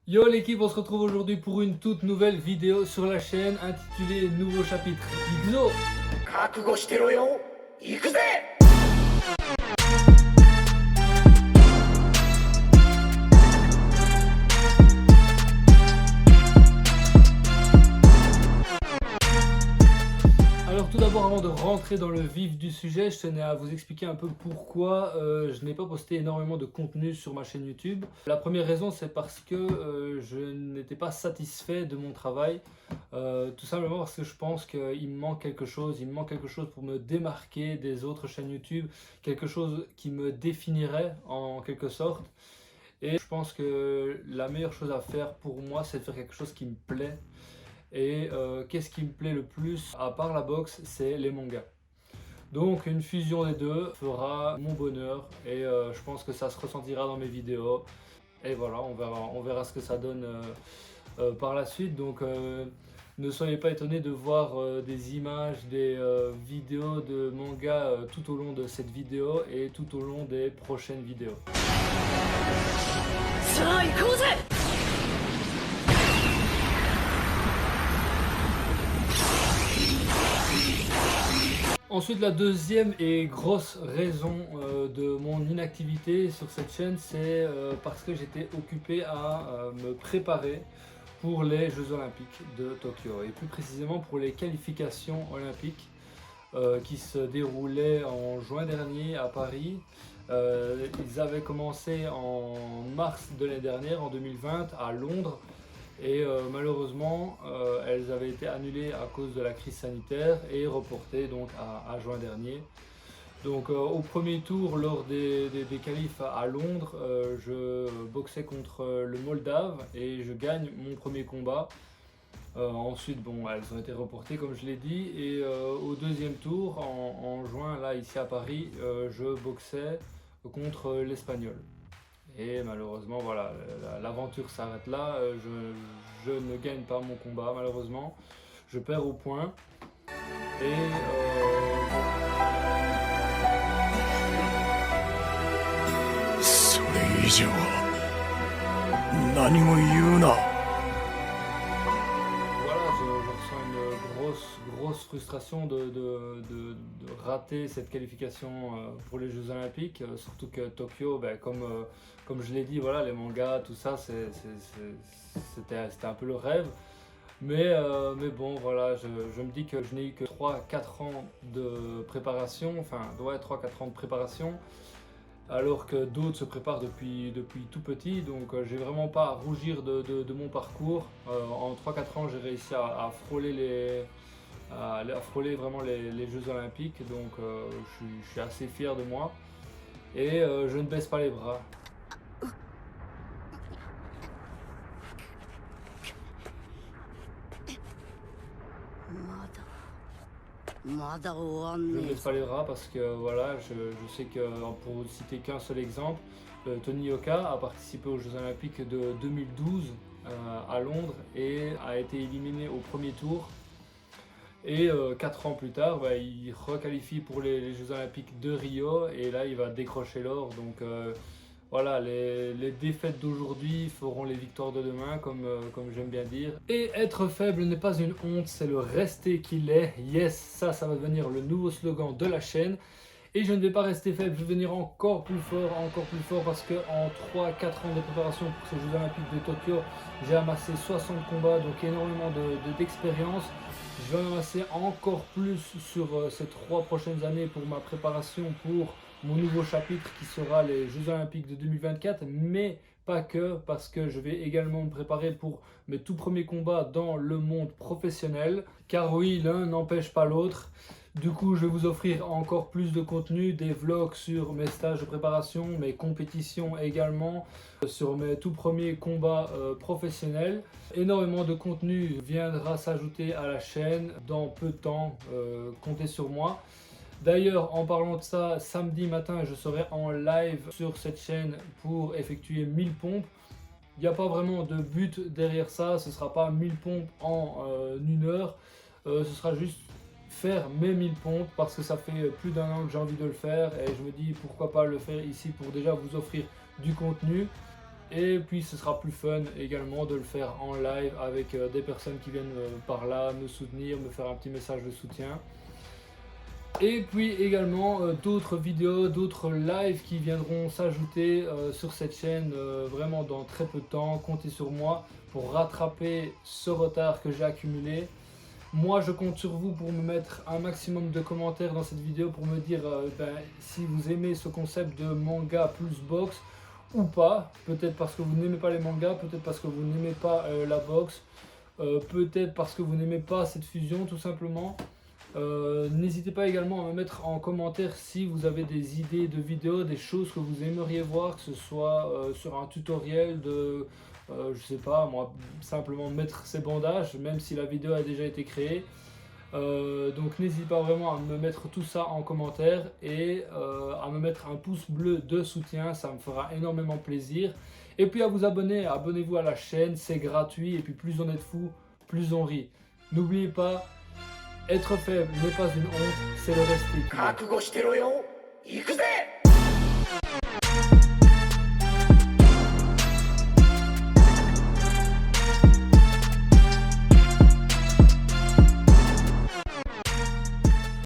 Yo l'équipe, on se retrouve aujourd'hui pour une toute nouvelle vidéo sur la chaîne intitulée Nouveau chapitre. Ixo. 覚悟してろよ行くぜ Alors tout d'abord, avant de rentrer dans le vif du sujet, je tenais à vous expliquer un peu pourquoi je n'ai pas posté énormément de contenu sur ma chaîne YouTube. La première raison, c'est parce que je n'étais pas satisfait de mon travail. Tout simplement parce que je pense qu'il me manque quelque chose. Il me manque quelque chose pour me démarquer des autres chaînes YouTube. Quelque chose qui me définirait en quelque sorte. Et je pense que la meilleure chose à faire pour moi, c'est de faire quelque chose qui me plaît. Et qu'est-ce qui me plaît le plus, à part la boxe, c'est les mangas. Donc une fusion des deux fera mon bonheur et je pense que ça se ressentira dans mes vidéos. Et voilà, on verra ce que ça donne par la suite. Donc ne soyez pas étonnés de voir des images, des vidéos de manga tout au long de cette vidéo et tout au long des prochaines vidéos. さあ行こうぜ Ensuite, la deuxième et grosse raison de mon inactivité sur cette chaîne, c'est parce que j'étais occupé à me préparer pour les Jeux Olympiques de Tokyo et plus précisément pour les qualifications olympiques qui se déroulaient en juin dernier à Paris. Ils avaient commencé en mars de l'année dernière, en 2020, à Londres. Et malheureusement, elles avaient été annulées à cause de la crise sanitaire et reportées donc à juin dernier. Donc au premier tour, lors des qualifs à Londres, je boxais contre le Moldave et je gagne mon premier combat. Ensuite, bon, elles ont été reportées comme je l'ai dit. Et au deuxième tour, en juin, là ici à Paris, je boxais contre l'Espagnol. Et malheureusement, voilà, l'aventure s'arrête là. Je ne gagne pas mon combat, malheureusement. Je perds au point. Et それ以上何も言うな voilà, je ressens une grosse frustration de rater cette qualification pour les Jeux Olympiques. Surtout que Tokyo, ben, comme je l'ai dit, voilà, les mangas, tout ça, c'était un peu le rêve. Mais bon, voilà, je me dis que je n'ai eu que 3-4 ans de préparation, enfin, ouais, 3-4 ans de préparation, alors que d'autres se préparent depuis tout petit, donc j'ai vraiment pas à rougir de mon parcours. En 3-4 ans, j'ai réussi à frôler vraiment les Jeux Olympiques, donc je suis assez fier de moi, et je ne baisse pas les bras. まだ終わん Je ne ねえ baisse pas les bras parce que voilà, je sais que pour citer qu'un seul exemple, Tony Yoka a participé aux Jeux Olympiques de 2012 à Londres et a été éliminé au premier tour. Et 4 ans plus tard, bah, il requalifie pour les Jeux Olympiques de Rio et là il va décrocher l'or. Donc voilà, les défaites d'aujourd'hui feront les victoires de demain, comme j'aime bien dire. Et être faible n'est pas une honte, c'est le rester qu'il est. Yes, ça va devenir le nouveau slogan de la chaîne. Et je ne vais pas rester faible, je vais venir encore plus fort parce qu'en 3-4 ans de préparation pour ces Jeux Olympiques de Tokyo, j'ai amassé 60 combats, donc énormément d'expérience. Je vais amasser encore plus sur ces 3 prochaines années pour ma préparation pour mon nouveau chapitre qui sera les Jeux Olympiques de 2024, mais pas que, parce que je vais également me préparer pour mes tout premiers combats dans le monde professionnel, car oui, l'un n'empêche pas l'autre. Du coup, je vais vous offrir encore plus de contenu, des vlogs sur mes stages de préparation, mes compétitions également, sur mes tout premiers combats professionnels. Énormément de contenu viendra s'ajouter à la chaîne dans peu de temps, comptez sur moi. D'ailleurs, en parlant de ça, samedi matin, je serai en live sur cette chaîne pour effectuer 1000 pompes. Il n'y a pas vraiment de but derrière ça, ce ne sera pas 1000 pompes en 1 heure, ce sera juste faire mes 1000 pompes parce que ça fait plus d'1 an que j'ai envie de le faire et je me dis pourquoi pas le faire ici pour déjà vous offrir du contenu Et puis ce sera plus fun également de le faire en live avec des personnes qui viennent par là me soutenir, me faire un petit message de soutien. Et puis également d'autres vidéos, d'autres lives qui viendront s'ajouter sur cette chaîne vraiment dans très peu de temps. Comptez sur moi pour rattraper ce retard que j'ai accumulé. Moi je compte sur vous pour me mettre un maximum de commentaires dans cette vidéo pour me dire si vous aimez ce concept de manga plus boxe ou pas. Peut-être parce que vous n'aimez pas les mangas, peut-être parce que vous n'aimez pas la boxe, peut-être parce que vous n'aimez pas cette fusion tout simplement. N'hésitez pas également à me mettre en commentaire si vous avez des idées de vidéos, des choses que vous aimeriez voir, que ce soit sur un tutoriel de, je sais pas moi, simplement mettre ces bandages, même si la vidéo a déjà été créée. Donc n'hésitez pas vraiment à me mettre tout ça en commentaire et à me mettre un pouce bleu de soutien, ça me fera énormément plaisir. Et puis à vous abonner, abonnez-vous à la chaîne, c'est gratuit et puis plus on est de fous, plus on rit. N'oubliez pas, être faible n'est pas une honte, c'est le respect. 覚悟してろよ行くぜ